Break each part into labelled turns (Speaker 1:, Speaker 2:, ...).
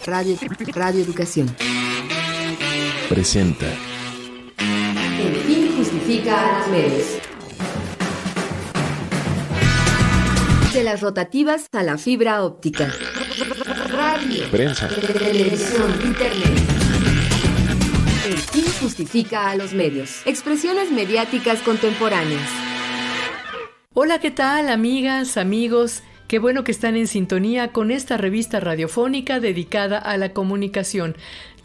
Speaker 1: Radio Educación
Speaker 2: presenta
Speaker 1: El fin justifica a los medios. De las rotativas a la fibra óptica. Radio,
Speaker 2: prensa,
Speaker 1: televisión, internet. El fin justifica a los medios. Expresiones mediáticas contemporáneas.
Speaker 3: Hola, ¿qué tal, amigas, amigos? Qué bueno que están en sintonía con esta revista radiofónica dedicada a la comunicación.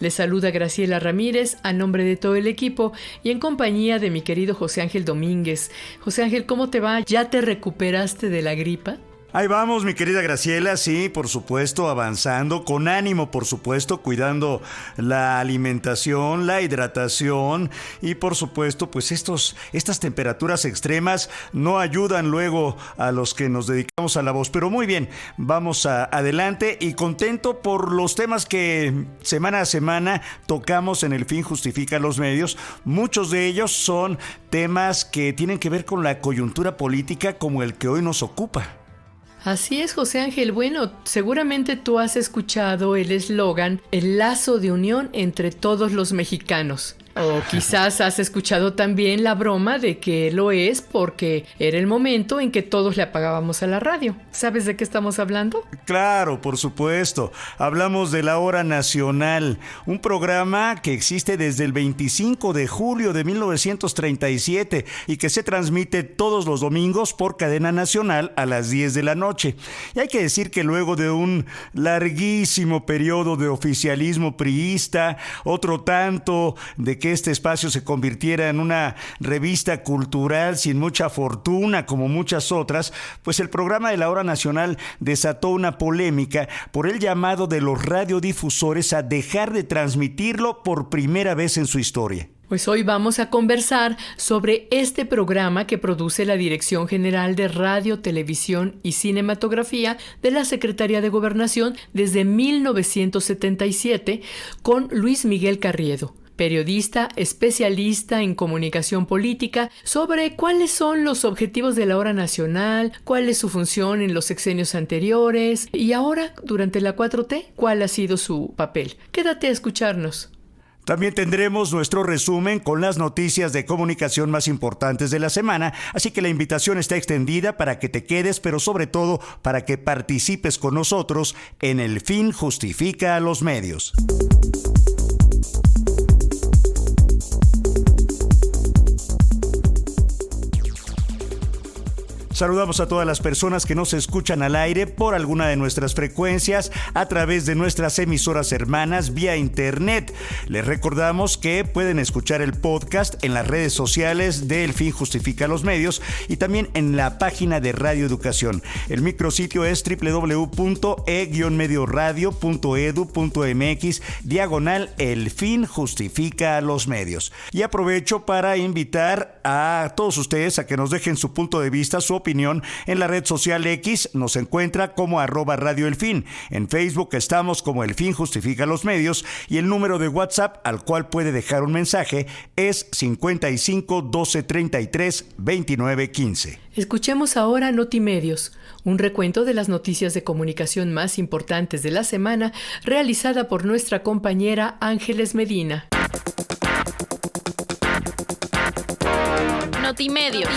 Speaker 3: Les saluda Graciela Ramírez a nombre de todo el equipo y en compañía de mi querido José Ángel Domínguez. José Ángel, ¿cómo te va? ¿Ya te recuperaste de la gripa?
Speaker 4: Ahí vamos, mi querida Graciela, sí, por supuesto, avanzando, con ánimo, por supuesto, cuidando la alimentación, la hidratación y, por supuesto, pues estas temperaturas extremas no ayudan luego a los que nos dedicamos a la voz. Pero muy bien, vamos adelante y contento por los temas que semana a semana tocamos en El Fin Justifica los Medios. Muchos de ellos son temas que tienen que ver con la coyuntura política como el que hoy nos ocupa.
Speaker 3: Así es, José Ángel. Bueno, seguramente tú has escuchado el eslogan, el lazo de unión entre todos los mexicanos. O quizás has escuchado también la broma de que lo es porque era el momento en que todos le apagábamos a la radio. ¿Sabes de qué estamos hablando?
Speaker 4: Claro, por supuesto. Hablamos de La Hora Nacional, un programa que existe desde el 25 de julio de 1937 y que se transmite todos los domingos por cadena nacional a las 10 de la noche. Y hay que decir que luego de un larguísimo periodo de oficialismo priista, otro tanto de que este espacio se convirtiera en una revista cultural sin mucha fortuna como muchas otras, pues el programa de La Hora Nacional desató una polémica por el llamado de los radiodifusores a dejar de transmitirlo por primera vez en su historia.
Speaker 3: Pues hoy vamos a conversar sobre este programa que produce la Dirección General de Radio, Televisión y Cinematografía de la Secretaría de Gobernación desde 1977 con Luis Miguel Carriedo, periodista, especialista en comunicación política, sobre cuáles son los objetivos de la Hora Nacional, cuál es su función en los sexenios anteriores y ahora, durante la 4T, cuál ha sido su papel. Quédate a escucharnos.
Speaker 4: También tendremos nuestro resumen con las noticias de comunicación más importantes de la semana, así que la invitación está extendida para que te quedes, pero sobre todo para que participes con nosotros en El Fin Justifica a los Medios. Saludamos a todas las personas que nos escuchan al aire por alguna de nuestras frecuencias a través de nuestras emisoras hermanas vía internet. Les recordamos que pueden escuchar el podcast en las redes sociales de El Fin Justifica los Medios y también en la página de Radio Educación. El micrositio es www.e-medioradio.edu.mx/El Fin Justifica los Medios. Y aprovecho para invitar a todos ustedes a que nos dejen su punto de vista, su opinión en la red social X. Nos encuentra como @Radio El Fin. En Facebook estamos como El Fin Justifica los Medios y el número de WhatsApp al cual puede dejar un mensaje es 55 12 33 29 15.
Speaker 3: Escuchemos ahora Notimedios, un recuento de las noticias de comunicación más importantes de la semana realizada por nuestra compañera Ángeles Medina.
Speaker 5: Notimedios.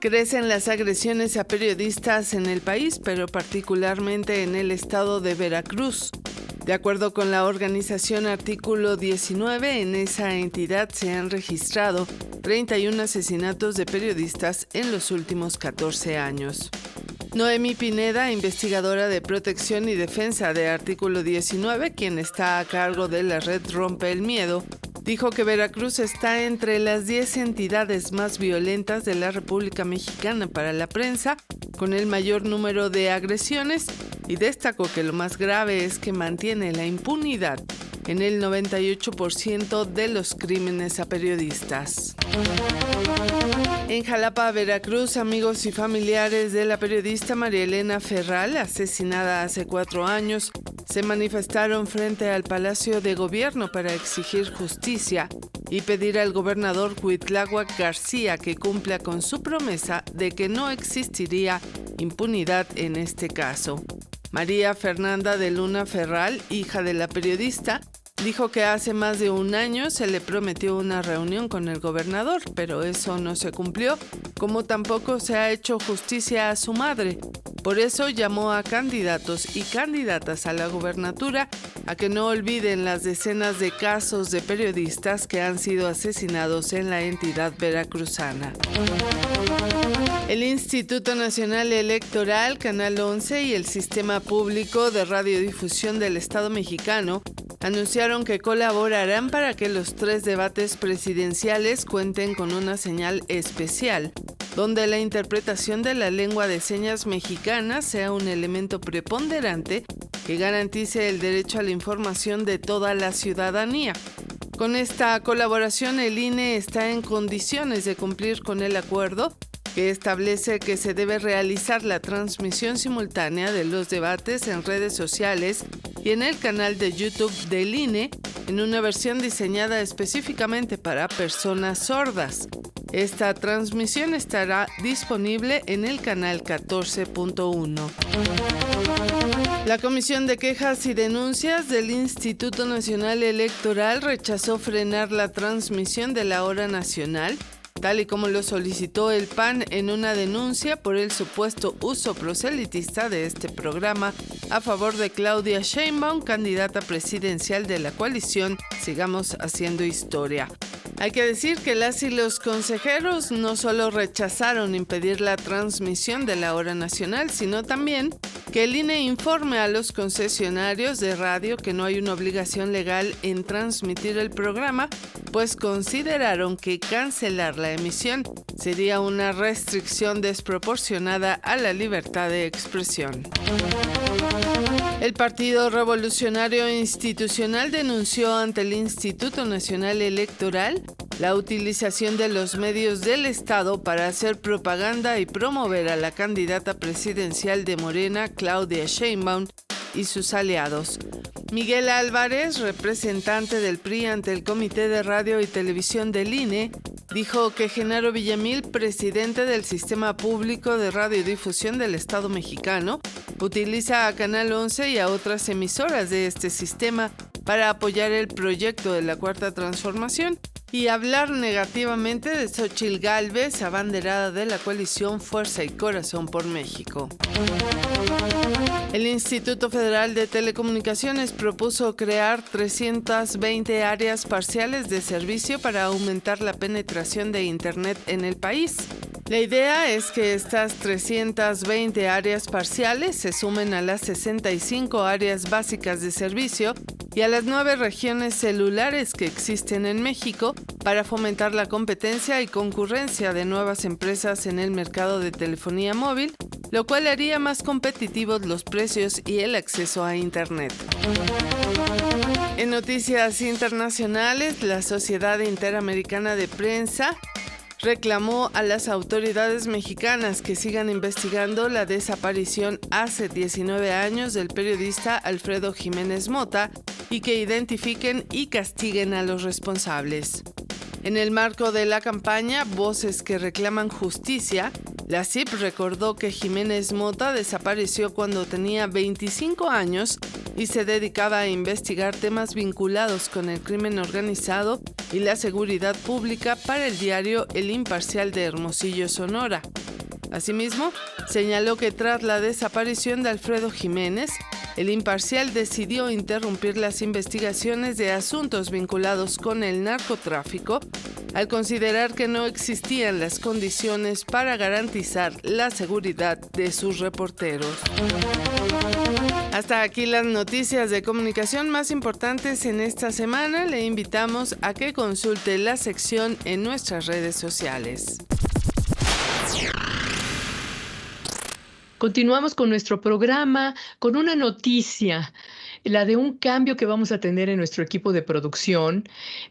Speaker 6: Crecen las agresiones a periodistas en el país, pero particularmente en el estado de Veracruz. De acuerdo con la organización Artículo 19, en esa entidad se han registrado 31 asesinatos de periodistas en los últimos 14 años. Noemí Pineda, investigadora de protección y defensa de Artículo 19, quien está a cargo de la red Rompe el Miedo, dijo que Veracruz está entre las 10 entidades más violentas de la República Mexicana para la prensa, con el mayor número de agresiones, y destacó que lo más grave es que mantiene la impunidad en el 98% de los crímenes a periodistas. En Jalapa, Veracruz, amigos y familiares de la periodista María Elena Ferral, asesinada hace 4 años, se manifestaron frente al Palacio de Gobierno para exigir justicia y pedir al gobernador Cuitláhuac García que cumpla con su promesa de que no existiría impunidad en este caso. María Fernanda de Luna Ferral, hija de la periodista, dijo que hace más de un año se le prometió una reunión con el gobernador, pero eso no se cumplió, como tampoco se ha hecho justicia a su madre. Por eso llamó a candidatos y candidatas a la gobernatura a que no olviden las decenas de casos de periodistas que han sido asesinados en la entidad veracruzana. El Instituto Nacional Electoral, Canal 11 y el Sistema Público de Radiodifusión del Estado mexicano anunciaron que colaborarán para que los 3 debates presidenciales cuenten con una señal especial, donde la interpretación de la lengua de señas mexicana sea un elemento preponderante que garantice el derecho a la información de toda la ciudadanía. Con esta colaboración, el INE está en condiciones de cumplir con el acuerdo que establece que se debe realizar la transmisión simultánea de los debates en redes sociales y en el canal de YouTube del INE en una versión diseñada específicamente para personas sordas. Esta transmisión estará disponible en el canal 14.1. La Comisión de Quejas y Denuncias del Instituto Nacional Electoral rechazó frenar la transmisión de la hora nacional, tal y como lo solicitó el PAN en una denuncia por el supuesto uso proselitista de este programa a favor de Claudia Sheinbaum, candidata presidencial de la coalición Sigamos Haciendo Historia. Hay que decir que las y los consejeros no solo rechazaron impedir la transmisión de la hora nacional, sino también que el INE informe a los concesionarios de radio que no hay una obligación legal en transmitir el programa, pues consideraron que cancelar la emisión sería una restricción desproporcionada a la libertad de expresión. El Partido Revolucionario Institucional denunció ante el Instituto Nacional Electoral la utilización de los medios del Estado para hacer propaganda y promover a la candidata presidencial de Morena, Claudia Sheinbaum, y sus aliados. Miguel Álvarez, representante del PRI ante el Comité de Radio y Televisión del INE, dijo que Genaro Villamil, presidente del Sistema Público de Radiodifusión del Estado mexicano, utiliza a Canal 11 y a otras emisoras de este sistema para apoyar el proyecto de la Cuarta Transformación y hablar negativamente de Xóchitl Gálvez, abanderada de la coalición Fuerza y Corazón por México. El Instituto Federal de Telecomunicaciones propuso crear 320 áreas parciales de servicio para aumentar la penetración de Internet en el país. La idea es que estas 320 áreas parciales se sumen a las 65 áreas básicas de servicio y a las 9 regiones celulares que existen en México para fomentar la competencia y concurrencia de nuevas empresas en el mercado de telefonía móvil, lo cual haría más competitivos los precios y el acceso a Internet. En noticias internacionales, la Sociedad Interamericana de Prensa reclamó a las autoridades mexicanas que sigan investigando la desaparición hace 19 años del periodista Alfredo Jiménez Mota y que identifiquen y castiguen a los responsables. En el marco de la campaña Voces que reclaman justicia, la CIP recordó que Jiménez Mota desapareció cuando tenía 25 años y se dedicaba a investigar temas vinculados con el crimen organizado y la seguridad pública para el diario El Imparcial de Hermosillo, Sonora. Asimismo, señaló que tras la desaparición de Alfredo Jiménez, El Imparcial decidió interrumpir las investigaciones de asuntos vinculados con el narcotráfico al considerar que no existían las condiciones para garantizar la seguridad de sus reporteros. Hasta aquí las noticias de comunicación más importantes en esta semana. Le invitamos a que consulte la sección en nuestras redes sociales.
Speaker 3: Continuamos con nuestro programa con una noticia la de un cambio que vamos a tener en nuestro equipo de producción,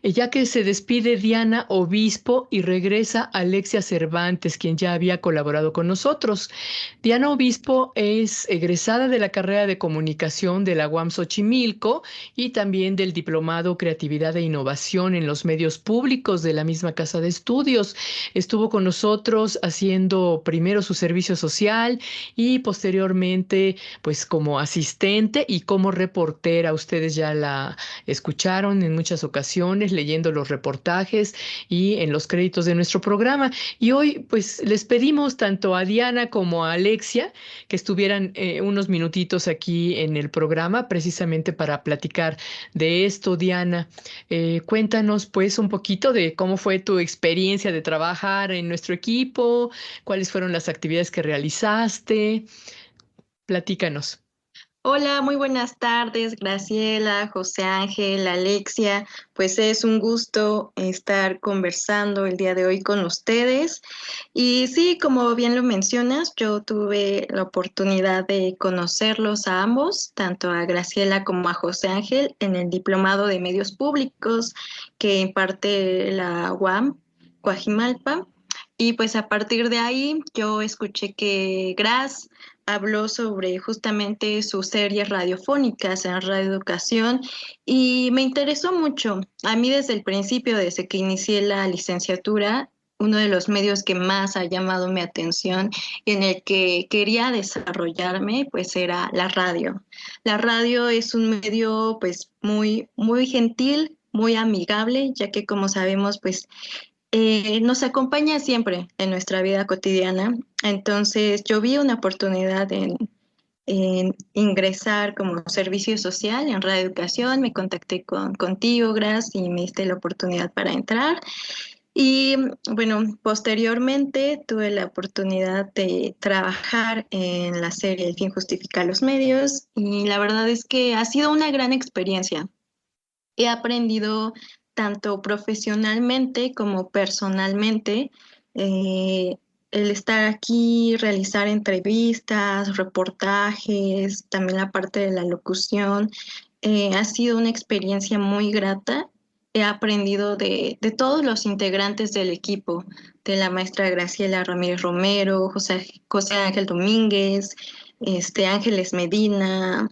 Speaker 3: ya que se despide Diana Obispo y regresa Alexia Cervantes, quien ya había colaborado con nosotros. Diana Obispo es egresada de la carrera de comunicación de la UAM Xochimilco y también del diplomado Creatividad e Innovación en los Medios Públicos de la misma casa de estudios. Estuvo con nosotros haciendo primero su servicio social y posteriormente pues como asistente y como reportera. Ustedes ya la escucharon en muchas ocasiones leyendo los reportajes y en los créditos de nuestro programa. Y hoy pues les pedimos tanto a Diana como a Alexia que estuvieran unos minutitos aquí en el programa precisamente para platicar de esto. Diana, cuéntanos pues un poquito de cómo fue tu experiencia de trabajar en nuestro equipo, cuáles fueron las actividades que realizaste. Platícanos.
Speaker 2: Hola, muy buenas tardes, Graciela, José Ángel, Alexia. Pues es un gusto estar conversando el día de hoy con ustedes. Y sí, como bien lo mencionas, yo tuve la oportunidad de conocerlos a ambos, tanto a Graciela como a José Ángel, en el Diplomado de Medios Públicos que imparte la UAM, Coajimalpa. Y pues a partir de ahí yo escuché que Gras habló sobre justamente sus series radiofónicas en Radio Educación y me interesó mucho. A mí desde el principio, desde que inicié la licenciatura, uno de los medios que más ha llamado mi atención y en el que quería desarrollarme, pues era la radio. La radio es un medio pues muy, muy gentil, muy amigable, ya que como sabemos, pues nos acompaña siempre en nuestra vida cotidiana. Entonces yo vi una oportunidad en ingresar como servicio social en Radio Educación, me contacté contigo, Gras, y me diste la oportunidad para entrar. Y bueno, posteriormente tuve la oportunidad de trabajar en la serie El fin justifica los medios y la verdad es que ha sido una gran experiencia. He aprendido tanto profesionalmente como personalmente, el estar aquí, realizar entrevistas, reportajes, también la parte de la locución, ha sido una experiencia muy grata. He aprendido de todos los integrantes del equipo, de la maestra Graciela Ramírez Romero, José Ángel Domínguez, Ángeles Medina,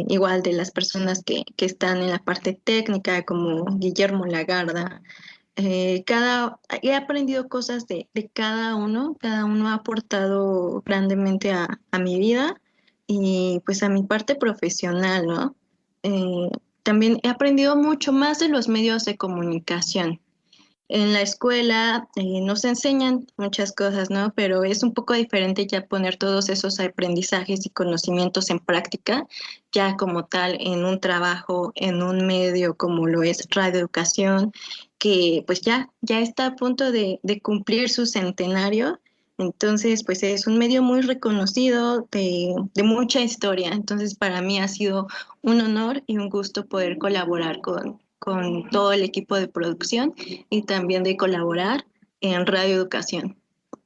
Speaker 2: igual de las personas que están en la parte técnica, como Guillermo Lagarda. He aprendido cosas de cada uno ha aportado grandemente a mi vida y pues a mi parte profesional, ¿no? También he aprendido mucho más de los medios de comunicación. En la escuela nos enseñan muchas cosas, ¿no? Pero es un poco diferente ya poner todos esos aprendizajes y conocimientos en práctica, ya como tal en un trabajo, en un medio como lo es Radio Educación, que pues ya está a punto de cumplir su centenario. Entonces, pues es un medio muy reconocido, de mucha historia. Entonces, para mí ha sido un honor y un gusto poder colaborar con todo el equipo de producción y también de colaborar en Radio Educación.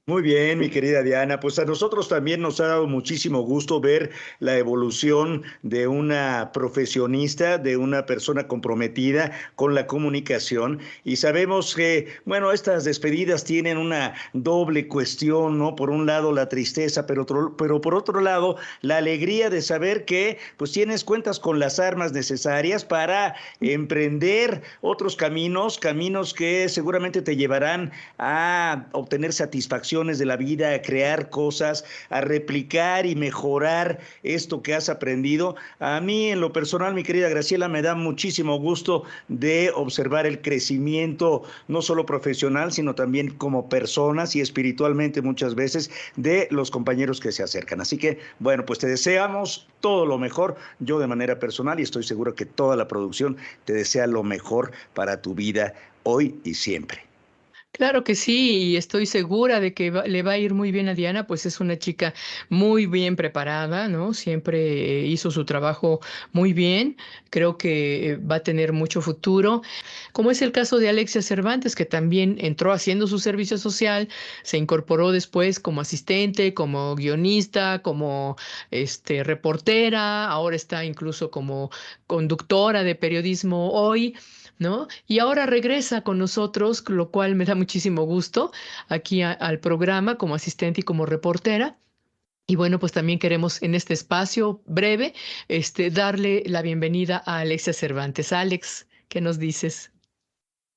Speaker 4: Muy bien, mi querida Diana, pues a nosotros también nos ha dado muchísimo gusto ver la evolución de una profesionista, de una persona comprometida con la comunicación y sabemos que, bueno, estas despedidas tienen una doble cuestión, ¿no? Por un lado la tristeza, pero por otro lado la alegría de saber que pues cuentas con las armas necesarias para emprender otros caminos que seguramente te llevarán a obtener satisfacción de la vida, a crear cosas, a replicar y mejorar esto que has aprendido. A mí, en lo personal, mi querida Graciela, me da muchísimo gusto de observar el crecimiento, no solo profesional, sino también como personas y espiritualmente muchas veces de los compañeros que se acercan. Así que, bueno, pues te deseamos todo lo mejor, yo de manera personal, y estoy seguro que toda la producción te desea lo mejor para tu vida hoy y siempre.
Speaker 3: Claro que sí, y estoy segura de que le va a ir muy bien a Diana, pues es una chica muy bien preparada, ¿no? Siempre hizo su trabajo muy bien, creo que va a tener mucho futuro, como es el caso de Alexia Cervantes, que también entró haciendo su servicio social, se incorporó después como asistente, como guionista, como reportera, ahora está incluso como conductora de periodismo hoy. ¿No? Y ahora regresa con nosotros, lo cual me da muchísimo gusto, aquí al programa como asistente y como reportera. Y bueno, pues también queremos en este espacio breve, darle la bienvenida a Alexia Cervantes. Alex, ¿qué nos dices?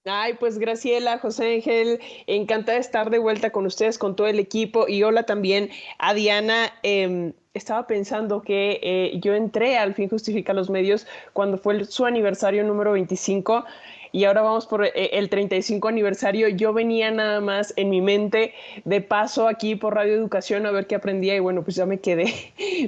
Speaker 5: Ay, pues Graciela, José Ángel, encantada de estar de vuelta con ustedes, con todo el equipo. Y hola también a Diana. Estaba pensando que yo entré al Fin Justifica los Medios cuando fue su aniversario número 25 y ahora vamos por el 35 aniversario. Yo venía nada más en mi mente de paso aquí por Radio Educación a ver qué aprendía y bueno, pues ya me quedé,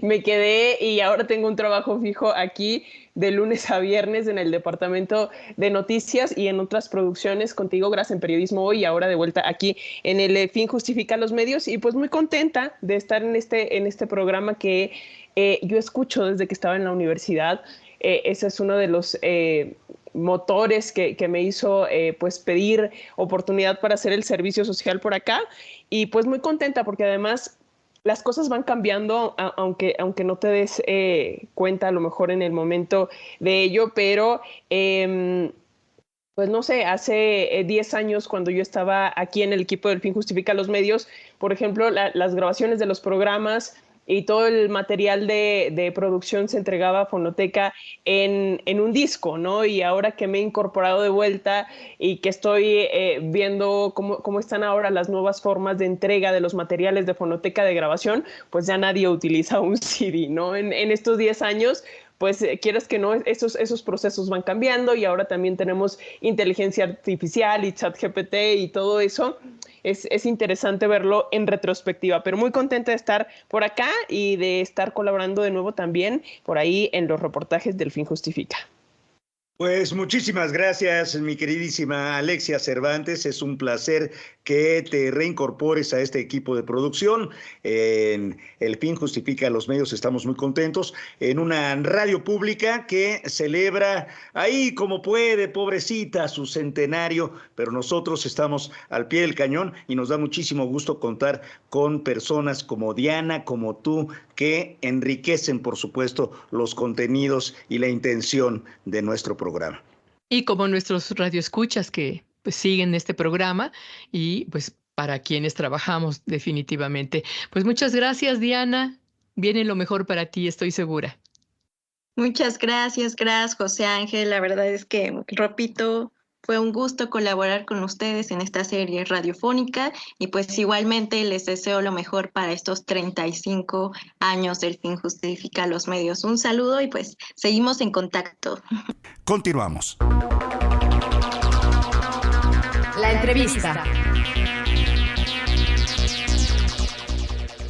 Speaker 5: me quedé y ahora tengo un trabajo fijo aquí de lunes a viernes en el departamento de noticias y en otras producciones contigo, Gracias en Periodismo Hoy y ahora de vuelta aquí en el Fin Justifica los Medios y pues muy contenta de estar en este programa que yo escucho desde que estaba en la universidad. Ese es uno de los motores que me hizo pues pedir oportunidad para hacer el servicio social por acá y pues muy contenta porque además las cosas van cambiando, aunque no te des cuenta a lo mejor en el momento de ello, pero pues no sé, hace 10 años cuando yo estaba aquí en el equipo del Fin Justifica los Medios, por ejemplo, las grabaciones de los programas y todo el material de producción se entregaba a Fonoteca en un disco, ¿no? Y ahora que me he incorporado de vuelta y que estoy viendo cómo están ahora las nuevas formas de entrega de los materiales de Fonoteca de grabación, pues ya nadie utiliza un CD, ¿no? En estos 10 años pues quieras que no, esos procesos van cambiando y ahora también tenemos inteligencia artificial y ChatGPT y todo eso. Es interesante verlo en retrospectiva, pero muy contenta de estar por acá y de estar colaborando de nuevo también por ahí en los reportajes del Fin Justifica.
Speaker 4: Pues muchísimas gracias, mi queridísima Alexia Cervantes. Es un placer que te reincorpores a este equipo de producción. En El Fin Justifica los Medios estamos muy contentos. En una radio pública que celebra ahí como puede, pobrecita, su centenario, pero nosotros estamos al pie del cañón y nos da muchísimo gusto contar con personas como Diana, como tú, que enriquecen, por supuesto, los contenidos y la intención de nuestro programa.
Speaker 3: Y como nuestros radioescuchas que pues, siguen este programa y pues para quienes trabajamos definitivamente. Pues muchas gracias, Diana. Viene lo mejor para ti, estoy segura.
Speaker 2: Muchas gracias, José Ángel. La verdad es que, repito, fue un gusto colaborar con ustedes en esta serie radiofónica y pues igualmente les deseo lo mejor para estos 35 años del Fin Justifica los Medios. Un saludo y pues seguimos en contacto.
Speaker 4: Continuamos.
Speaker 1: La entrevista.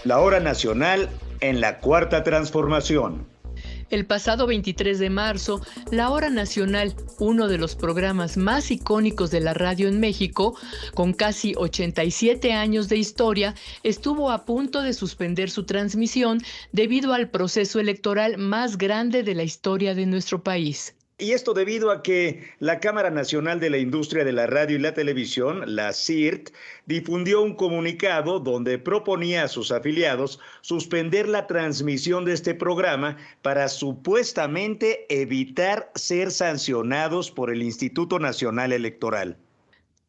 Speaker 4: La hora nacional en la Cuarta Transformación.
Speaker 3: El pasado 23 de marzo, La Hora Nacional, uno de los programas más icónicos de la radio en México, con casi 87 años de historia, estuvo a punto de suspender su transmisión debido al proceso electoral más grande de la historia de nuestro país.
Speaker 4: Y esto debido a que la Cámara Nacional de la Industria de la Radio y la Televisión, la CIRT, difundió un comunicado donde proponía a sus afiliados suspender la transmisión de este programa para supuestamente evitar ser sancionados por el Instituto Nacional Electoral.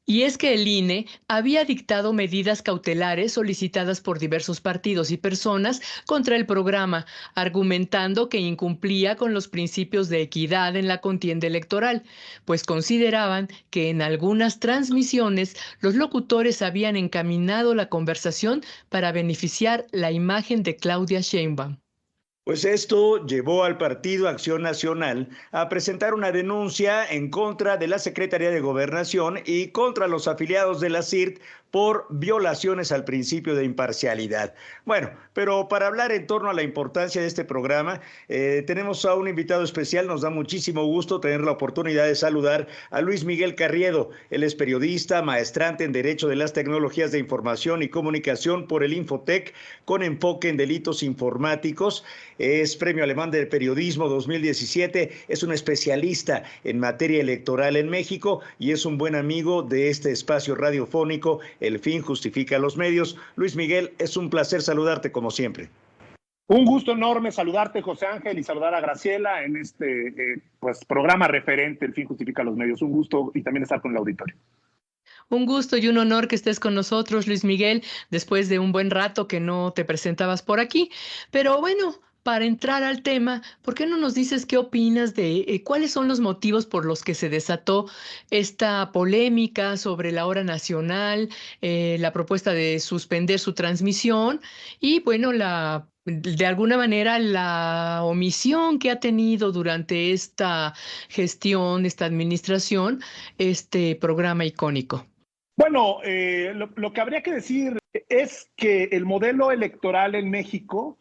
Speaker 3: Y es que el INE había dictado medidas cautelares solicitadas por diversos partidos y personas contra el programa, argumentando que incumplía con los principios de equidad en la contienda electoral, pues consideraban que en algunas transmisiones los locutores habían encaminado la conversación para beneficiar la imagen de Claudia Sheinbaum.
Speaker 4: Pues esto llevó al Partido Acción Nacional a presentar una denuncia en contra de la Secretaría de Gobernación y contra los afiliados de la CIRT por violaciones al principio de imparcialidad. Bueno, pero para hablar en torno a la importancia de este programa, tenemos a un invitado especial. Nos da muchísimo gusto tener la oportunidad de saludar a Luis Miguel Carriedo. Él es periodista, maestrante en Derecho de las Tecnologías de Información y Comunicación por el Infotec, con enfoque en delitos informáticos. Es Premio Alemán de Periodismo 2017, es un especialista en materia electoral en México y es un buen amigo de este espacio radiofónico, El Fin Justifica los Medios. Luis Miguel, es un placer saludarte como siempre.
Speaker 7: Un gusto enorme saludarte, José Ángel, y saludar a Graciela en este programa referente, El Fin Justifica los Medios. Un gusto y también estar con el auditorio.
Speaker 3: Un gusto y un honor que estés con nosotros, Luis Miguel, después de un buen rato que no te presentabas por aquí. Pero bueno, para entrar al tema, ¿por qué no nos dices qué opinas de cuáles son los motivos por los que se desató esta polémica sobre la hora nacional, la propuesta de suspender su transmisión y, bueno, de alguna manera la omisión que ha tenido durante esta gestión, esta administración, este programa icónico?
Speaker 7: Bueno, lo que habría que decir es que el modelo electoral en México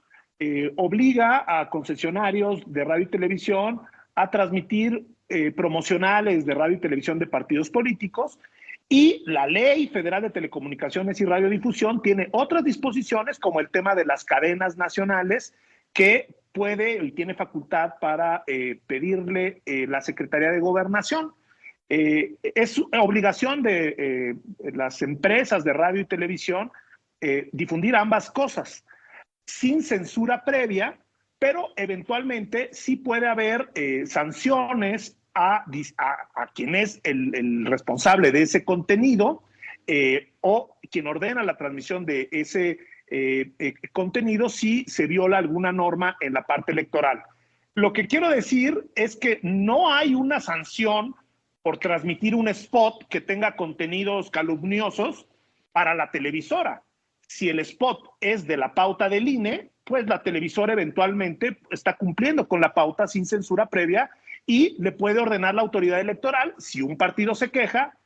Speaker 7: obliga a concesionarios de radio y televisión a transmitir promocionales de radio y televisión de partidos políticos, y la Ley Federal de Telecomunicaciones y Radiodifusión tiene otras disposiciones, como el tema de las cadenas nacionales, que puede y tiene facultad para pedirle la Secretaría de Gobernación. Es obligación de las empresas de radio y televisión difundir ambas cosas, sin censura previa, pero eventualmente sí puede haber sanciones a quien es el responsable de ese contenido o quien ordena la transmisión de ese contenido si se viola alguna norma en la parte electoral. Lo que quiero decir es que no hay una sanción por transmitir un spot que tenga contenidos calumniosos para la televisora. Si el spot es de la pauta del INE, pues la televisora eventualmente está cumpliendo con la pauta sin censura previa y le puede ordenar la autoridad electoral. Si un partido se queja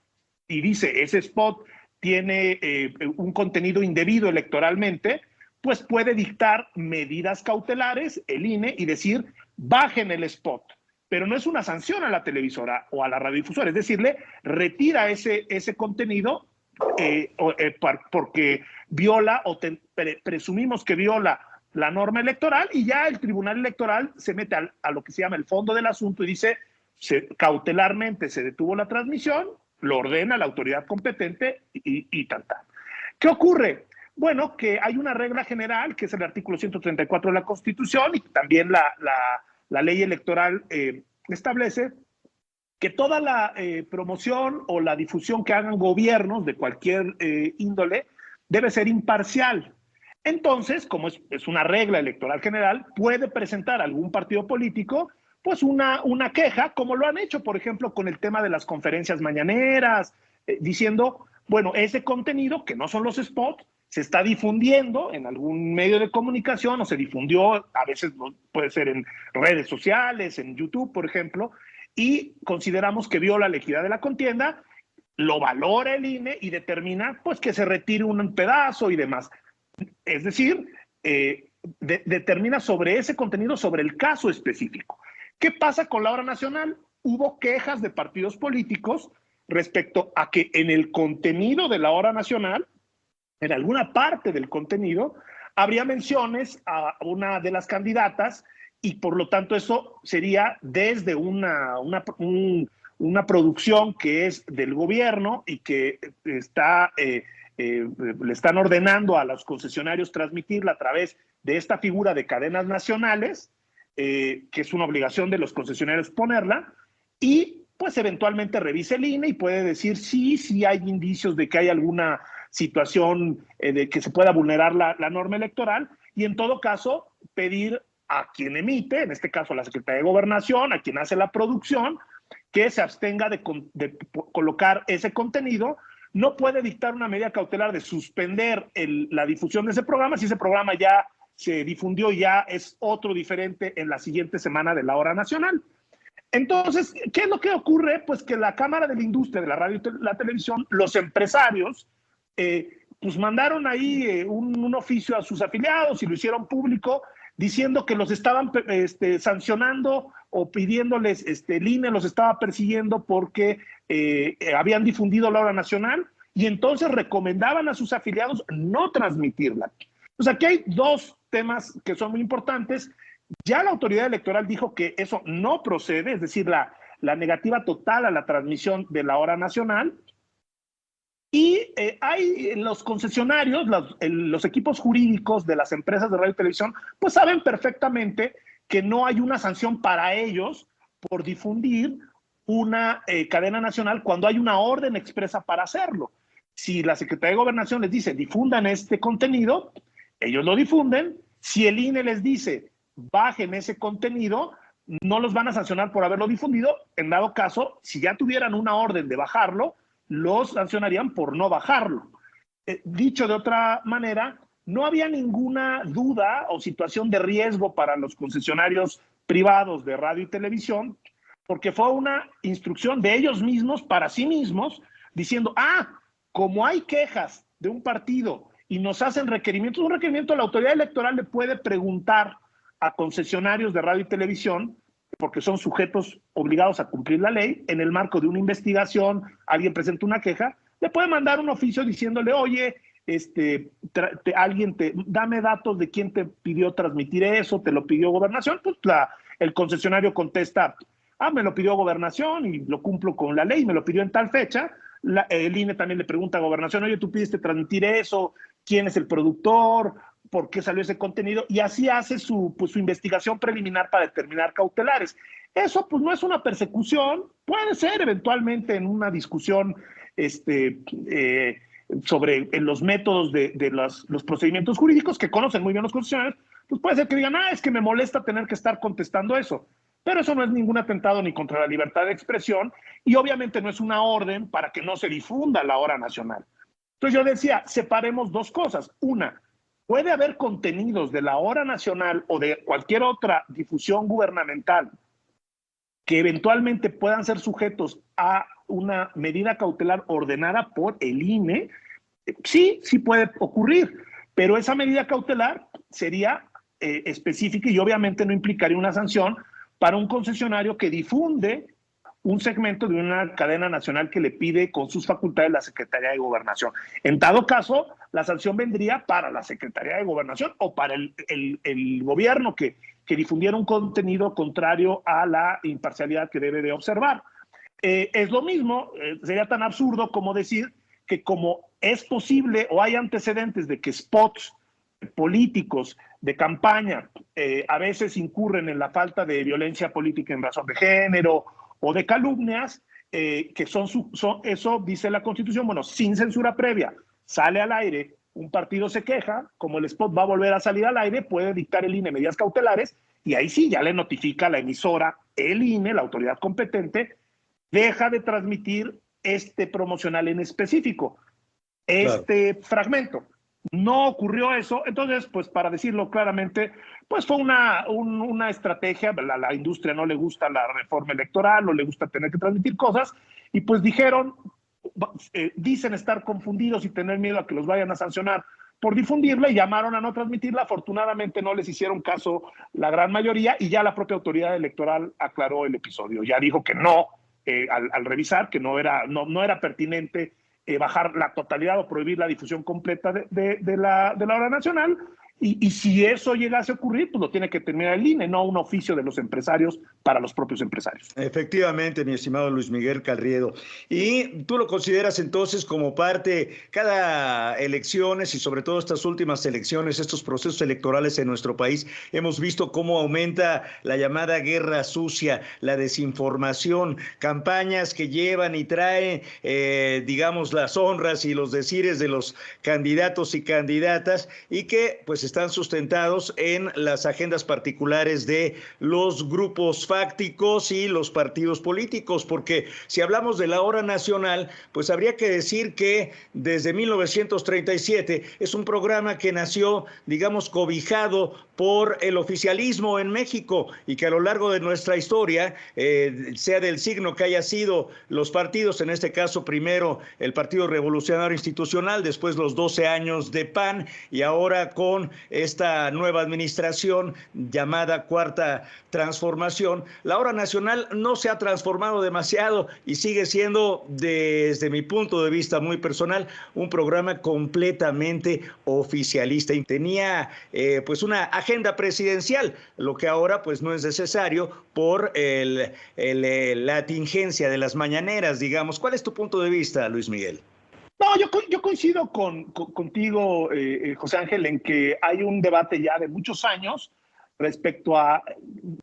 Speaker 7: y dice ese spot tiene un contenido indebido electoralmente, pues puede dictar medidas cautelares el INE y decir bajen el spot. Pero no es una sanción a la televisora o a la radiodifusora, es decirle, retira ese contenido porque viola o presumimos que viola la norma electoral, y ya el Tribunal Electoral se mete a lo que se llama el fondo del asunto y dice, cautelarmente se detuvo la transmisión, lo ordena la autoridad competente y tal. ¿Qué ocurre? Bueno, que hay una regla general, que es el artículo 134 de la Constitución, y también la ley electoral establece que toda la promoción o la difusión que hagan gobiernos de cualquier índole debe ser imparcial. Entonces, como es una regla electoral general, puede presentar algún partido político pues una queja, como lo han hecho, por ejemplo, con el tema de las conferencias mañaneras, diciendo, bueno, ese contenido, que no son los spots, se está difundiendo en algún medio de comunicación o se difundió, a veces puede ser en redes sociales, en YouTube, por ejemplo, y consideramos que viola la equidad de la contienda, lo valora el INE y determina pues que se retire un pedazo y demás. Es decir, determina sobre ese contenido, sobre el caso específico. ¿Qué pasa con la hora nacional? Hubo quejas de partidos políticos respecto a que en el contenido de la hora nacional, en alguna parte del contenido, habría menciones a una de las candidatas y por lo tanto eso sería desde una producción que es del gobierno y que le están ordenando a los concesionarios transmitirla a través de esta figura de cadenas nacionales, que es una obligación de los concesionarios ponerla, y pues eventualmente revise el INE y puede decir sí hay indicios de que hay alguna situación de que se pueda vulnerar la norma electoral, y en todo caso pedir a quien emite, en este caso a la Secretaría de Gobernación, a quien hace la producción, que se abstenga de colocar ese contenido. No puede dictar una medida cautelar de suspender la difusión de ese programa si ese programa ya se difundió y ya es otro diferente en la siguiente semana de la hora nacional. Entonces, ¿qué es lo que ocurre? Pues que la Cámara de la Industria de la Radio y la Televisión, los empresarios, pues mandaron ahí un oficio a sus afiliados y lo hicieron público diciendo que los estaban sancionando o pidiéndoles, el INE los estaba persiguiendo porque habían difundido la hora nacional y entonces recomendaban a sus afiliados no transmitirla. O sea, aquí hay dos temas que son muy importantes. Ya la autoridad electoral dijo que eso no procede, es decir, la negativa total a la transmisión de la hora nacional. Y hay los concesionarios, los equipos jurídicos de las empresas de radio y televisión, pues saben perfectamente que no hay una sanción para ellos por difundir una cadena nacional cuando hay una orden expresa para hacerlo. Si la Secretaría de Gobernación les dice difundan este contenido, ellos lo difunden. Si el INE les dice bajen ese contenido, no los van a sancionar por haberlo difundido. En dado caso, si ya tuvieran una orden de bajarlo, los sancionarían por no bajarlo. Dicho de otra manera, no había ninguna duda o situación de riesgo para los concesionarios privados de radio y televisión, porque fue una instrucción de ellos mismos para sí mismos, diciendo, como hay quejas de un partido y nos hacen requerimientos, un requerimiento la autoridad electoral le puede preguntar a concesionarios de radio y televisión, porque son sujetos obligados a cumplir la ley, en el marco de una investigación, alguien presenta una queja, le puede mandar un oficio diciéndole, oye, dame datos de quién te pidió transmitir eso, te lo pidió Gobernación, pues el concesionario contesta, me lo pidió Gobernación y lo cumplo con la ley, me lo pidió en tal fecha. El INE también le pregunta a Gobernación, oye, tú pidiste transmitir eso, ¿quién es el productor? ¿Por qué salió ese contenido? Y así hace su investigación preliminar para determinar cautelares. Eso pues no es una persecución, puede ser eventualmente en una discusión sobre los métodos de los procedimientos jurídicos que conocen muy bien los concesionarios, pues puede ser que digan, es que me molesta tener que estar contestando eso. Pero eso no es ningún atentado ni contra la libertad de expresión y obviamente no es una orden para que no se difunda la hora nacional. Entonces yo decía, separemos dos cosas. Una, puede haber contenidos de la hora nacional o de cualquier otra difusión gubernamental que eventualmente puedan ser sujetos a una medida cautelar ordenada por el INE. Sí puede ocurrir, pero esa medida cautelar sería específica y obviamente no implicaría una sanción para un concesionario que difunde un segmento de una cadena nacional que le pide con sus facultades la Secretaría de Gobernación. En dado caso, la sanción vendría para la Secretaría de Gobernación o para el gobierno que difundiera un contenido contrario a la imparcialidad que debe de observar. Es lo mismo, sería tan absurdo como decir que como es posible o hay antecedentes de que spots políticos de campaña a veces incurren en la falta de violencia política en razón de género o de calumnias, que eso dice la Constitución, bueno, sin censura previa, sale al aire, un partido se queja, como el spot va a volver a salir al aire, puede dictar el INE medidas cautelares, y ahí sí ya le notifica a la emisora, el INE, la autoridad competente, deja de transmitir este promocional en específico, fragmento. No ocurrió eso, entonces, pues para decirlo claramente, pues fue una estrategia, la industria no le gusta la reforma electoral, no le gusta tener que transmitir cosas, y pues dicen estar confundidos y tener miedo a que los vayan a sancionar por difundirla y llamaron a no transmitirla. Afortunadamente no les hicieron caso la gran mayoría y ya la propia autoridad electoral aclaró el episodio, ya dijo que no, al revisar, que no era pertinente bajar la totalidad o prohibir la difusión completa de la hora nacional, y si eso llegase a ocurrir, pues lo tiene que terminar el INE, no un oficio de los empresarios para los propios empresarios.
Speaker 4: Efectivamente, mi estimado Luis Miguel Carriedo. ¿Y tú lo consideras entonces como parte, cada elecciones y sobre todo estas últimas elecciones, estos procesos electorales en nuestro país, hemos visto cómo aumenta la llamada guerra sucia, la desinformación, campañas que llevan y traen, digamos, las honras y los decires de los candidatos y candidatas y que pues están sustentados en las agendas particulares de los grupos fácticos y los partidos políticos, porque si hablamos de la hora nacional, pues habría que decir que desde 1937 es un programa que nació, digamos, cobijado por el oficialismo en México y que a lo largo de nuestra historia, sea del signo que haya sido los partidos, en este caso primero el Partido Revolucionario Institucional, después los 12 años de PAN y ahora con esta nueva administración llamada Cuarta Transformación, la hora nacional no se ha transformado demasiado y sigue siendo, desde mi punto de vista muy personal, un programa completamente oficialista. Y tenía pues una agenda presidencial, lo que ahora pues no es necesario por la tingencia de las mañaneras, digamos. ¿Cuál es tu punto de vista, Luis Miguel?
Speaker 7: No, yo coincido contigo, José Ángel, en que hay un debate ya de muchos años respecto a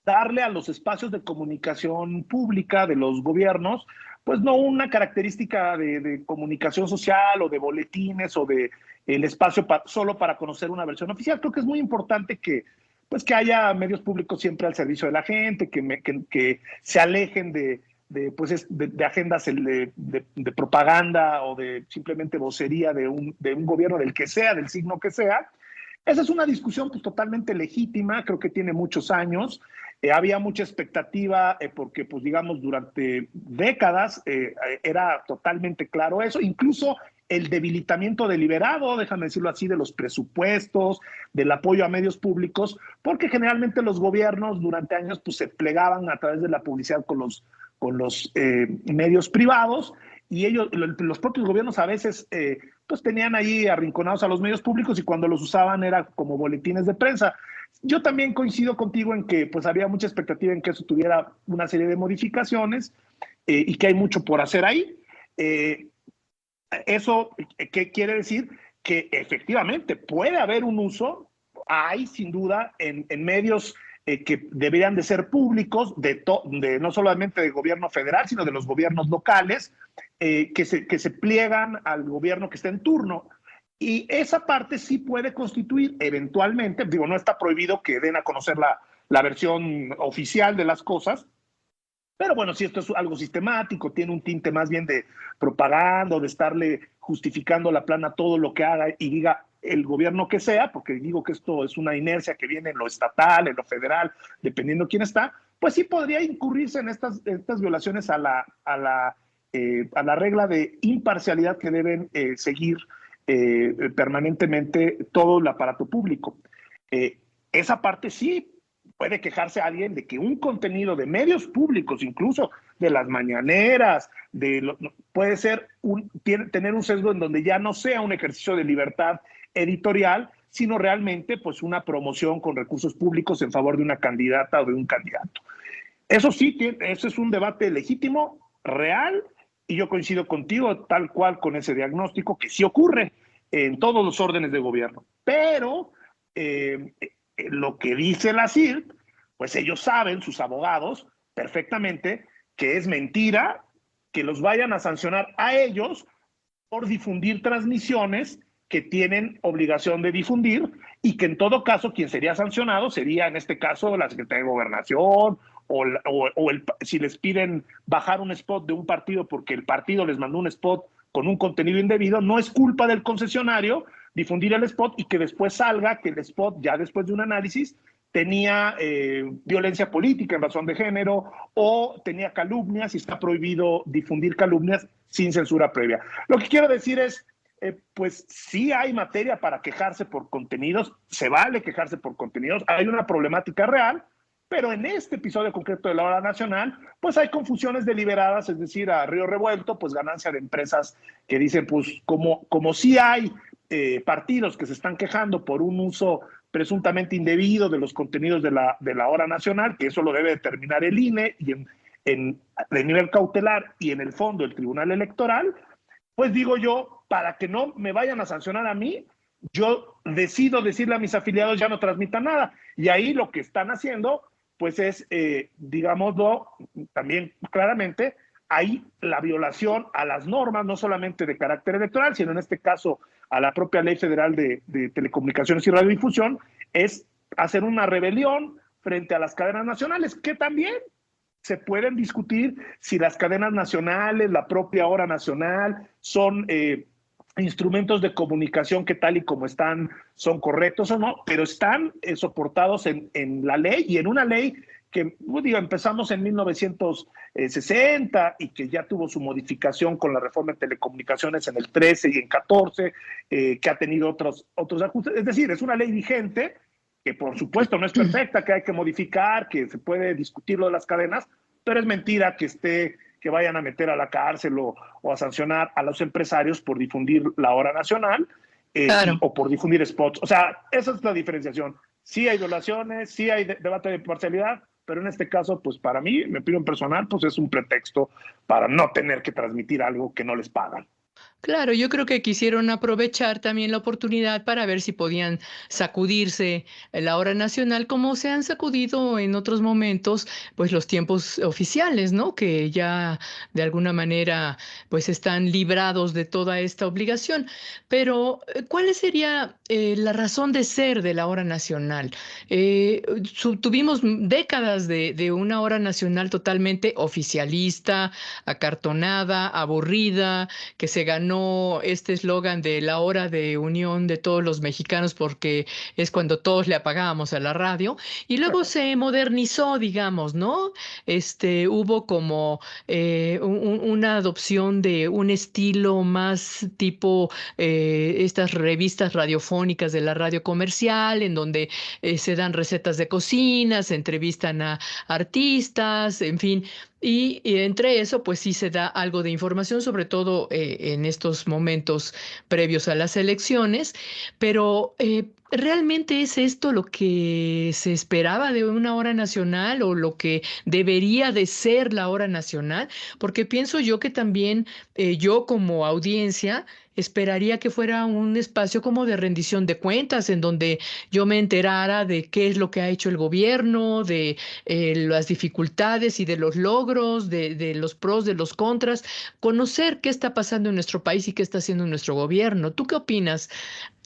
Speaker 7: darle a los espacios de comunicación pública de los gobiernos, pues no una característica de comunicación social o de boletines o de el espacio solo para conocer una versión oficial. Creo que es muy importante que haya medios públicos siempre al servicio de la gente, que se alejen de agendas de propaganda o de simplemente vocería de un gobierno del que sea, del signo que sea. Esa es una discusión pues totalmente legítima, creo que tiene muchos años. Había mucha expectativa porque, pues digamos, durante décadas era totalmente claro eso, incluso el debilitamiento deliberado, déjame decirlo así, de los presupuestos, del apoyo a medios públicos, porque generalmente los gobiernos durante años pues se plegaban a través de la publicidad con los medios privados, y ellos, los propios gobiernos a veces pues tenían ahí arrinconados a los medios públicos y cuando los usaban era como boletines de prensa. Yo también coincido contigo en que pues había mucha expectativa en que eso tuviera una serie de modificaciones y que hay mucho por hacer ahí. ¿Eso qué quiere decir? Que efectivamente puede haber un uso, hay sin duda en medios que deberían de ser públicos, no solamente del gobierno federal, sino de los gobiernos locales, que se pliegan al gobierno que está en turno. Y esa parte sí puede constituir eventualmente, digo, no está prohibido que den a conocer la versión oficial de las cosas, pero bueno, si esto es algo sistemático, tiene un tinte más bien de propaganda o de estarle justificando la plana todo lo que haga y diga el gobierno que sea, porque digo que esto es una inercia que viene en lo estatal, en lo federal, dependiendo quién está, pues sí podría incurrirse en estas violaciones a la regla de imparcialidad que deben seguir permanentemente todo el aparato público. Esa parte sí puede quejarse alguien de que un contenido de medios públicos, incluso de las mañaneras, puede ser tener un sesgo en donde ya no sea un ejercicio de libertad editorial, sino realmente pues una promoción con recursos públicos en favor de una candidata o de un candidato. Eso sí, eso es un debate legítimo, real, y yo coincido contigo tal cual con ese diagnóstico que sí ocurre en todos los órdenes de gobierno. Pero lo que dice la CIRT, pues ellos saben, sus abogados, perfectamente, que es mentira que los vayan a sancionar a ellos por difundir transmisiones que tienen obligación de difundir y que en todo caso quien sería sancionado sería en este caso la Secretaría de Gobernación si les piden bajar un spot de un partido porque el partido les mandó un spot con un contenido indebido, no es culpa del concesionario difundir el spot y que después salga que el spot ya después de un análisis tenía violencia política en razón de género o tenía calumnias y está prohibido difundir calumnias sin censura previa. Lo que quiero decir es pues sí hay materia para quejarse por contenidos, se vale quejarse por contenidos, hay una problemática real, pero en este episodio concreto de la hora nacional, pues hay confusiones deliberadas, es decir, a río revuelto, pues ganancia de empresas que dicen, pues como sí hay partidos que se están quejando por un uso presuntamente indebido de los contenidos de la hora nacional, que eso lo debe determinar el INE y de nivel cautelar y en el fondo el Tribunal Electoral, pues digo yo, para que no me vayan a sancionar a mí, yo decido decirle a mis afiliados ya no transmitan nada. Y ahí lo que están haciendo, pues es, digámoslo también claramente, hay la violación a las normas, no solamente de carácter electoral, sino en este caso a la propia Ley Federal de Telecomunicaciones y Radiodifusión, es hacer una rebelión frente a las cadenas nacionales, que también se pueden discutir si las cadenas nacionales, la propia hora nacional, son instrumentos de comunicación que tal y como están son correctos o no, pero están soportados en la ley, y en una ley que empezamos en 1960 y que ya tuvo su modificación con la reforma de telecomunicaciones en el 13 y en 14, que ha tenido otros ajustes. Es decir, es una ley vigente que por supuesto no es perfecta, que hay que modificar, que se puede discutir lo de las cadenas, pero es mentira que vayan a meter a la cárcel o a sancionar a los empresarios por difundir la hora nacional
Speaker 3: Claro.
Speaker 7: o por difundir spots. O sea, esa es la diferenciación. Sí hay violaciones, sí hay debate de parcialidad, pero en este caso, pues para mí, mi opinión personal, pues es un pretexto para no tener que transmitir algo que no les pagan.
Speaker 3: Claro, yo creo que quisieron aprovechar también la oportunidad para ver si podían sacudirse la hora nacional, como se han sacudido en otros momentos, pues los tiempos oficiales, ¿no? Que ya de alguna manera pues están librados de toda esta obligación. Pero, ¿cuál sería la razón de ser de la hora nacional? Tuvimos décadas de una hora nacional totalmente oficialista, acartonada, aburrida, que se ganó este eslogan de la hora de unión de todos los mexicanos porque es cuando todos le apagábamos a la radio, y luego se modernizó, digamos, ¿no? Hubo como una adopción de un estilo más tipo estas revistas radiofónicas de la radio comercial, en donde se dan recetas de cocina, se entrevistan a artistas, en fin. Y entre eso, pues sí se da algo de información, sobre todo en estos momentos previos a las elecciones, pero ¿realmente es esto lo que se esperaba de una hora nacional o lo que debería de ser la hora nacional? Porque pienso yo que también yo como audiencia esperaría que fuera un espacio como de rendición de cuentas, en donde yo me enterara de qué es lo que ha hecho el gobierno, de las dificultades y de los logros, de los pros, de los contras, conocer qué está pasando en nuestro país y qué está haciendo nuestro gobierno. ¿Tú qué opinas,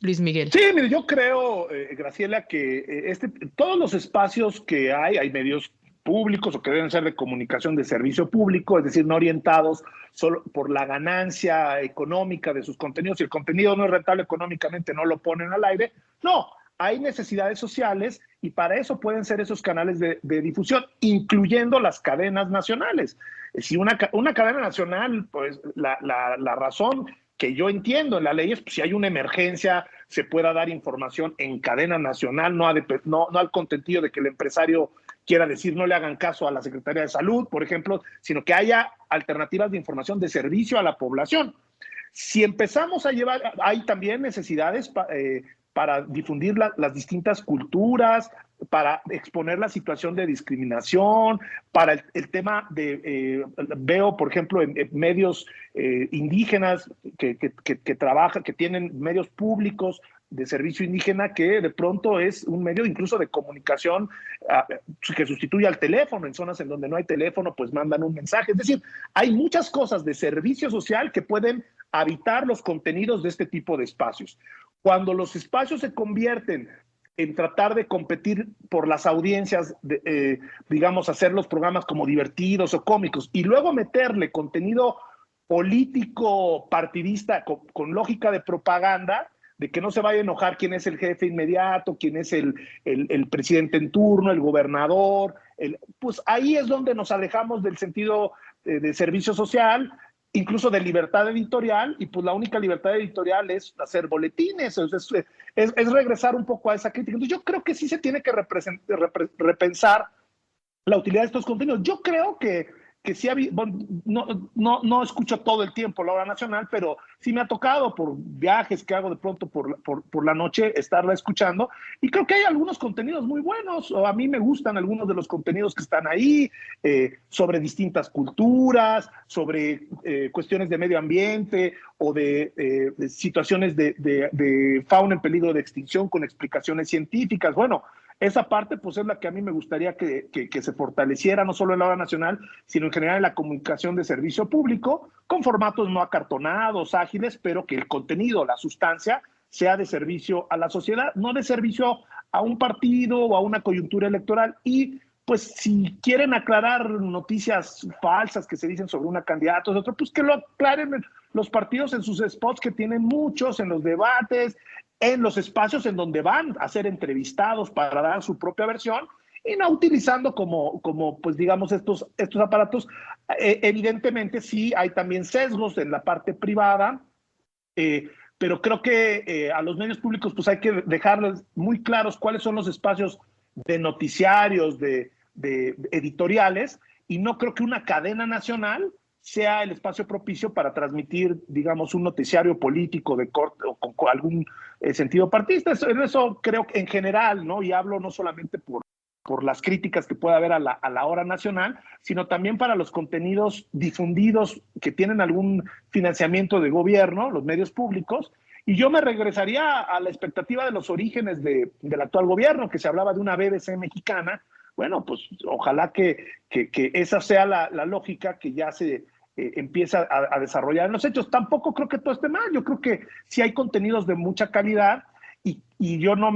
Speaker 3: Luis Miguel?
Speaker 7: Sí, mire, yo creo, Graciela, que todos los espacios que hay medios públicos o que deben ser de comunicación de servicio público, es decir, no orientados solo por la ganancia económica de sus contenidos. Si el contenido no es rentable económicamente, no lo ponen al aire. No, hay necesidades sociales y para eso pueden ser esos canales de difusión, incluyendo las cadenas nacionales. Si una cadena nacional, pues la razón que yo entiendo en la ley es, pues, si hay una emergencia, se pueda dar información en cadena nacional, no al contentillo de que el empresario quiera decir no le hagan caso a la Secretaría de Salud, por ejemplo, sino que haya alternativas de información de servicio a la población. Si empezamos a llevar, hay también necesidades para difundir las distintas culturas, para exponer la situación de discriminación, para el tema de, veo, por ejemplo, en medios indígenas que trabajan, que tienen medios públicos de servicio indígena, que de pronto es un medio incluso de comunicación que sustituye al teléfono. En zonas en donde no hay teléfono, pues mandan un mensaje. Es decir, hay muchas cosas de servicio social que pueden habitar los contenidos de este tipo de espacios. Cuando los espacios se convierten en tratar de competir por las audiencias, digamos, hacer los programas como divertidos o cómicos, y luego meterle contenido político partidista con lógica de propaganda, de que no se vaya a enojar quién es el jefe inmediato, quién es el presidente en turno, el gobernador, pues ahí es donde nos alejamos del sentido de servicio social, incluso de libertad editorial, y pues la única libertad editorial es hacer boletines, es regresar un poco a esa crítica. Entonces yo creo que sí se tiene que repensar la utilidad de estos contenidos. Yo creo que sí no escucho todo el tiempo la hora nacional, pero sí me ha tocado por viajes que hago de pronto por la noche estarla escuchando, y creo que hay algunos contenidos muy buenos, o a mí me gustan algunos de los contenidos que están ahí, sobre distintas culturas, sobre cuestiones de medio ambiente o de situaciones de fauna en peligro de extinción con explicaciones científicas. Bueno, Esa parte, pues, es la que a mí me gustaría que se fortaleciera, no solo en la hora nacional, sino en general en la comunicación de servicio público, con formatos no acartonados, ágiles, pero que el contenido, la sustancia, sea de servicio a la sociedad, no de servicio a un partido o a una coyuntura electoral. Y pues si quieren aclarar noticias falsas que se dicen sobre una candidata o otro, pues que lo aclaren los partidos en sus spots, que tienen muchos, en los debates, en los espacios en donde van a ser entrevistados para dar su propia versión, y no utilizando como pues digamos estos aparatos. Evidentemente sí hay también sesgos en la parte privada, pero creo que a los medios públicos pues hay que dejarles muy claros cuáles son los espacios de noticiarios, de editoriales, y no creo que una cadena nacional sea el espacio propicio para transmitir, digamos, un noticiario político de corte o con algún sentido partidista. Eso creo que en general, ¿no? Y hablo no solamente por las críticas que pueda haber a la hora nacional, sino también para los contenidos difundidos que tienen algún financiamiento de gobierno, los medios públicos. Y yo me regresaría a la expectativa de los orígenes del actual gobierno, que se hablaba de una BBC mexicana. Bueno, pues ojalá que esa sea la lógica que ya se empieza a desarrollar en los hechos. Tampoco creo que todo esté mal. Yo creo que sí hay contenidos de mucha calidad, y yo no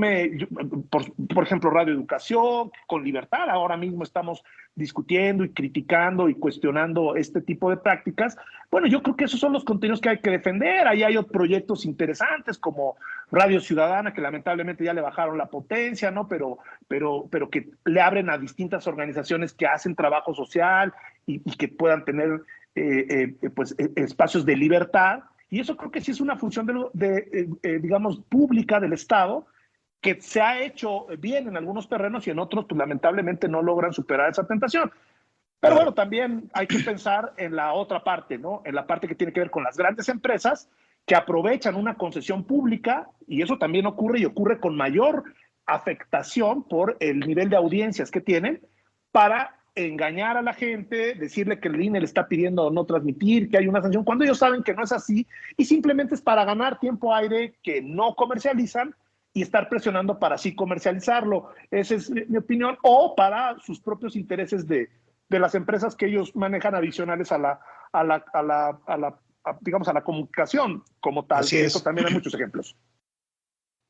Speaker 7: por ejemplo, Radio Educación, con Libertad, ahora mismo estamos discutiendo y criticando y cuestionando este tipo de prácticas. Bueno, yo creo que esos son los contenidos que hay que defender. Ahí hay otros proyectos interesantes como Radio Ciudadana, que lamentablemente ya le bajaron la potencia, ¿no? Pero que le abren a distintas organizaciones que hacen trabajo social y que puedan tener pues espacios de libertad. Y eso creo que sí es una función digamos, pública del Estado, que se ha hecho bien en algunos terrenos y en otros, pues lamentablemente no logran superar esa tentación. Pero bueno, también hay que pensar en la otra parte, ¿no? En la parte que tiene que ver con las grandes empresas que aprovechan una concesión pública, y eso también ocurre con mayor afectación por el nivel de audiencias que tienen, para engañar a la gente, decirle que el INE le está pidiendo no transmitir, que hay una sanción, cuando ellos saben que no es así, y simplemente es para ganar tiempo aire que no comercializan y estar presionando para así comercializarlo. Esa es mi opinión, o para sus propios intereses de las empresas que ellos manejan adicionales a la comunicación como tal.
Speaker 4: Así es.
Speaker 7: Eso también hay muchos ejemplos.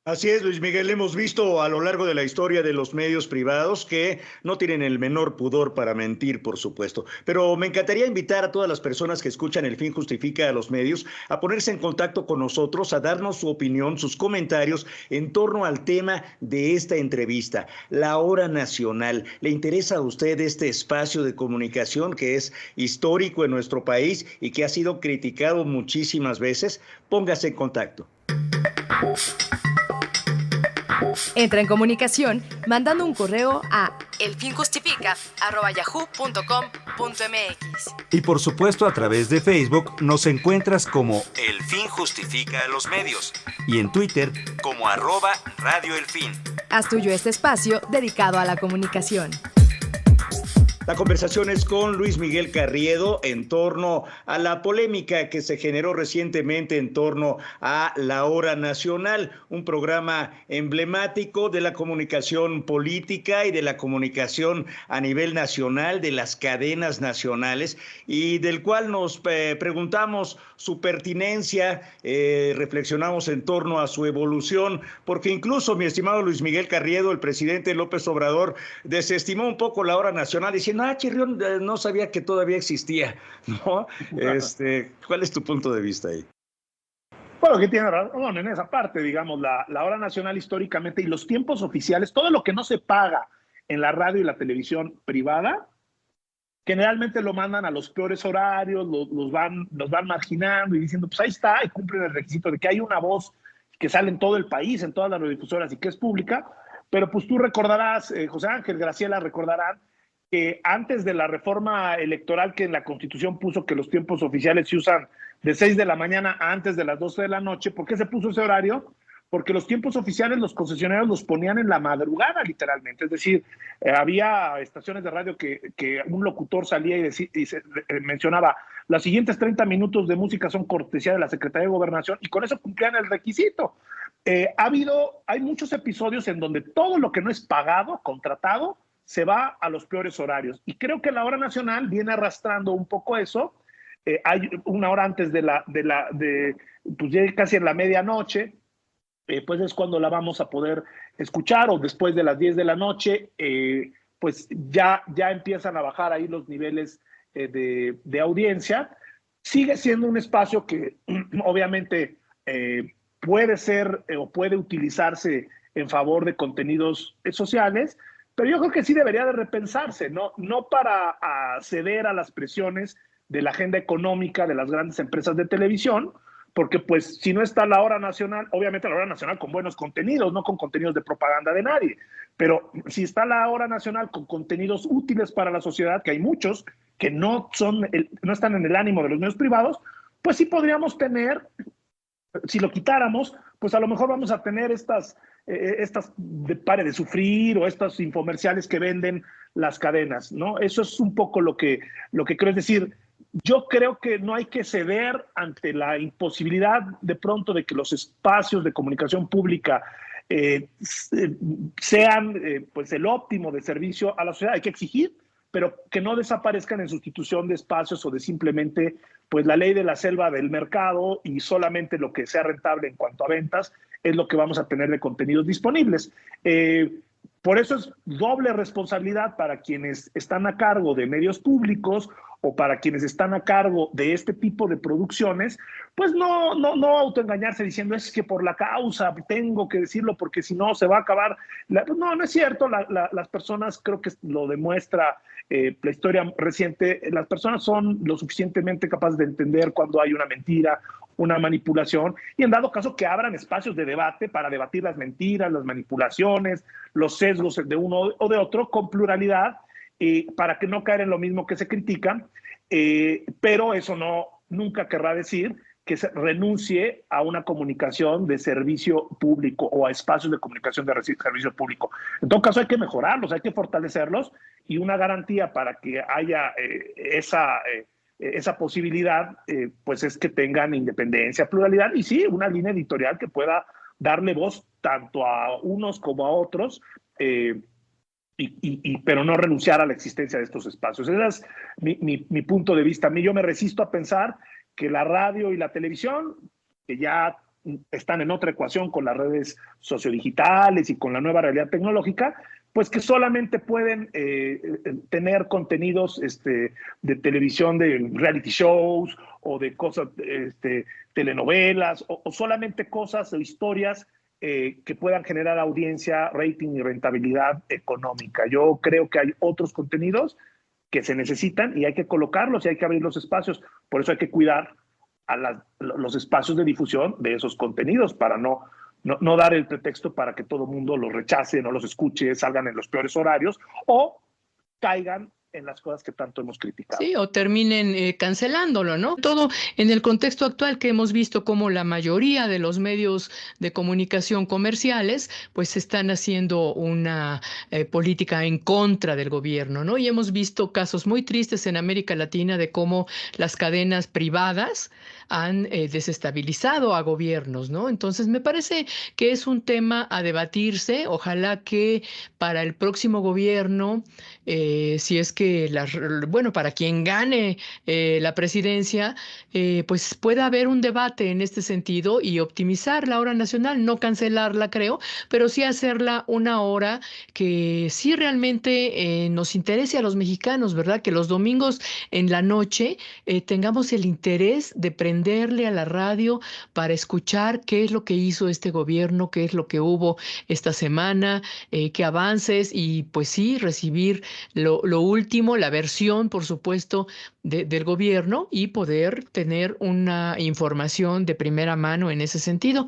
Speaker 4: Así es, Luis Miguel, hemos visto a lo largo de la historia de los medios privados que no tienen el menor pudor para mentir, por supuesto. Pero me encantaría invitar a todas las personas que escuchan El Fin Justifica a los medios a ponerse en contacto con nosotros, a darnos su opinión, sus comentarios en torno al tema de esta entrevista, la hora nacional. ¿Le interesa a usted este espacio de comunicación que es histórico en nuestro país y que ha sido criticado muchísimas veces? Póngase en contacto.
Speaker 1: Entra en comunicación mandando un correo a elfinjustifica@yahoo.com.mx.
Speaker 8: Y por supuesto, a través de Facebook nos encuentras como El Fin Justifica a los medios y en Twitter como @Radio El Fin.
Speaker 1: Haz tuyo este espacio dedicado a la comunicación.
Speaker 4: La conversación es con Luis Miguel Carriedo en torno a la polémica que se generó recientemente en torno a La Hora Nacional, un programa emblemático de la comunicación política y de la comunicación a nivel nacional, de las cadenas nacionales, y del cual nos preguntamos su pertinencia, reflexionamos en torno a su evolución, porque incluso, mi estimado Luis Miguel Carriedo, el presidente López Obrador, desestimó un poco La Hora Nacional diciendo: Chirrión, no sabía que todavía existía, ¿no? ¿Cuál es tu punto de vista ahí?
Speaker 7: Bueno, que tiene razón en esa parte, digamos, la hora nacional históricamente y los tiempos oficiales, todo lo que no se paga en la radio y la televisión privada, generalmente lo mandan a los peores horarios, los van marginando y diciendo, pues ahí está, y cumplen el requisito de que hay una voz que sale en todo el país, en todas las radiodifusoras y que es pública. Pero pues tú recordarás, José Ángel, Graciela, recordarán que antes de la reforma electoral que en la Constitución puso que los tiempos oficiales se usan de 6 de la mañana a antes de las 12 de la noche, ¿por qué se puso ese horario? Porque los tiempos oficiales los concesionarios los ponían en la madrugada, literalmente. Es decir, había estaciones de radio que un locutor salía y mencionaba: los siguientes 30 minutos de música son cortesía de la Secretaría de Gobernación, y con eso cumplían el requisito. Hay muchos episodios en donde todo lo que no es pagado, contratado, se va a los peores horarios. Y creo que la hora nacional viene arrastrando un poco eso. Hay una hora antes pues ya casi en la medianoche, pues es cuando la vamos a poder escuchar, o después de las 10 de la noche, pues ya empiezan a bajar ahí los niveles de audiencia. Sigue siendo un espacio que obviamente puede ser o puede utilizarse en favor de contenidos sociales, pero yo creo que sí debería de repensarse, no para ceder a las presiones de la agenda económica de las grandes empresas de televisión, porque pues si no está la hora nacional, obviamente la hora nacional con buenos contenidos, no con contenidos de propaganda de nadie, pero si está la hora nacional con contenidos útiles para la sociedad, que hay muchos que no están en el ánimo de los medios privados, pues sí podríamos tener, si lo quitáramos, pues a lo mejor vamos a tener estas de pare de sufrir o estos infomerciales que venden las cadenas, ¿no? Eso es un poco lo que creo, es decir, yo creo que no hay que ceder ante la imposibilidad de pronto de que los espacios de comunicación pública sean pues el óptimo de servicio a la sociedad. Hay que exigir, pero que no desaparezcan en sustitución de espacios o de simplemente pues la ley de la selva del mercado y solamente lo que sea rentable en cuanto a ventas es lo que vamos a tener de contenidos disponibles. Por eso es doble responsabilidad para quienes están a cargo de medios públicos o para quienes están a cargo de este tipo de producciones, pues no autoengañarse diciendo es que por la causa tengo que decirlo porque si no se va a acabar. No es cierto, las personas, creo que lo demuestra la historia reciente, las personas son lo suficientemente capaces de entender cuando hay una mentira, una manipulación, y en dado caso que abran espacios de debate para debatir las mentiras, las manipulaciones, los sesgos de uno o de otro con pluralidad, para que no caer en lo mismo que se critica, pero eso nunca querrá decir que se renuncie a una comunicación de servicio público o a espacios de comunicación de servicio público. En todo caso hay que mejorarlos, hay que fortalecerlos, y una garantía para que haya esa posibilidad, pues es que tengan independencia, pluralidad y sí, una línea editorial que pueda darle voz tanto a unos como a otros, pero no renunciar a la existencia de estos espacios. Ese es mi punto de vista. Yo me resisto a pensar que la radio y la televisión, que ya están en otra ecuación con las redes sociodigitales y con la nueva realidad tecnológica, pues que solamente pueden tener contenidos de televisión, de reality shows o de cosas, telenovelas o solamente cosas o historias que puedan generar audiencia, rating y rentabilidad económica. Yo creo que hay otros contenidos que se necesitan y hay que colocarlos y hay que abrir los espacios. Por eso hay que cuidar los espacios de difusión de esos contenidos para no dar el pretexto para que todo el mundo los rechace, no los escuche, salgan en los peores horarios o caigan en las cosas que tanto hemos criticado.
Speaker 3: Sí, o terminen cancelándolo, ¿no? Todo en el contexto actual que hemos visto como la mayoría de los medios de comunicación comerciales pues están haciendo una política en contra del gobierno, ¿no? Y hemos visto casos muy tristes en América Latina de cómo las cadenas privadas han desestabilizado a gobiernos, ¿no? Entonces me parece que es un tema a debatirse. Ojalá que para el próximo gobierno, si es que para quien gane la presidencia, pues pueda haber un debate en este sentido y optimizar la hora nacional, no cancelarla, creo, pero sí hacerla una hora que sí realmente nos interese a los mexicanos, ¿verdad? Que los domingos en la noche tengamos el interés de prenderle a la radio para escuchar qué es lo que hizo este gobierno, qué es lo que hubo esta semana, qué avances, y pues sí, recibir lo último, la versión, por supuesto, del gobierno y poder tener una información de primera mano en ese sentido.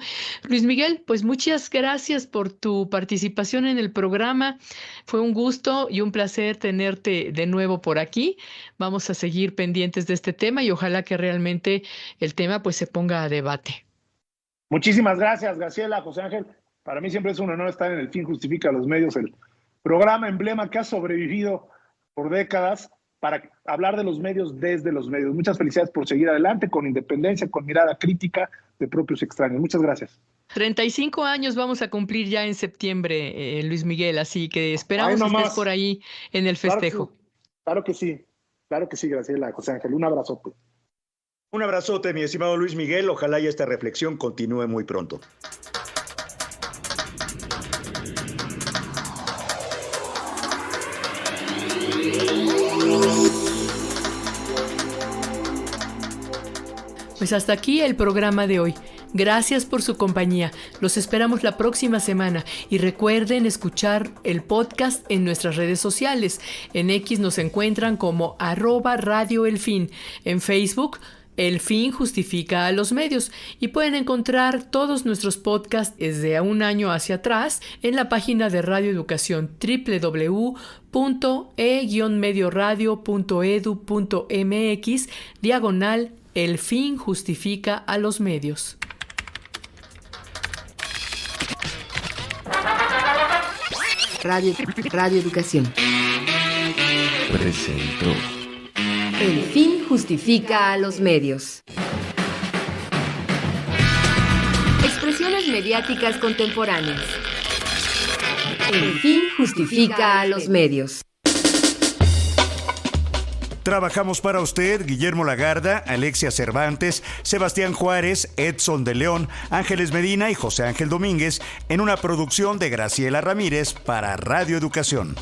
Speaker 3: Luis Miguel, pues muchas gracias por tu participación en el programa. Fue un gusto y un placer tenerte de nuevo por aquí. Vamos a seguir pendientes de este tema y ojalá que realmente el tema pues se ponga a debate.
Speaker 7: Muchísimas gracias, Graciela, José Ángel. Para mí siempre es un honor estar en El Fin Justifica los Medios, el programa emblema que ha sobrevivido por décadas para hablar de los medios desde los medios. Muchas felicidades por seguir adelante con independencia, con mirada crítica de propios y extraños. Muchas gracias.
Speaker 3: 35 años vamos a cumplir ya en septiembre, Luis Miguel, así que esperamos que estés por ahí en el festejo.
Speaker 7: Claro que sí, Graciela, José Ángel. Un abrazote.
Speaker 4: Un abrazote, mi estimado Luis Miguel. Ojalá y esta reflexión continúe muy pronto.
Speaker 3: Pues hasta aquí el programa de hoy. Gracias por su compañía. Los esperamos la próxima semana y recuerden escuchar el podcast en nuestras redes sociales. En X nos encuentran como @Radio El Fin. En Facebook, El Fin Justifica a los Medios. Y pueden encontrar todos nuestros podcasts desde un año hacia atrás en la página de Radio Educación www.e-medioradio.edu.mx/El Fin Justifica a los Medios.
Speaker 1: Radio Educación
Speaker 9: presentó
Speaker 1: El Fin Justifica a los Medios. Expresiones mediáticas contemporáneas. El Fin Justifica a los Medios.
Speaker 4: Trabajamos para usted Guillermo Lagarda, Alexia Cervantes, Sebastián Juárez, Edson de León, Ángeles Medina y José Ángel Domínguez en una producción de Graciela Ramírez para Radio Educación.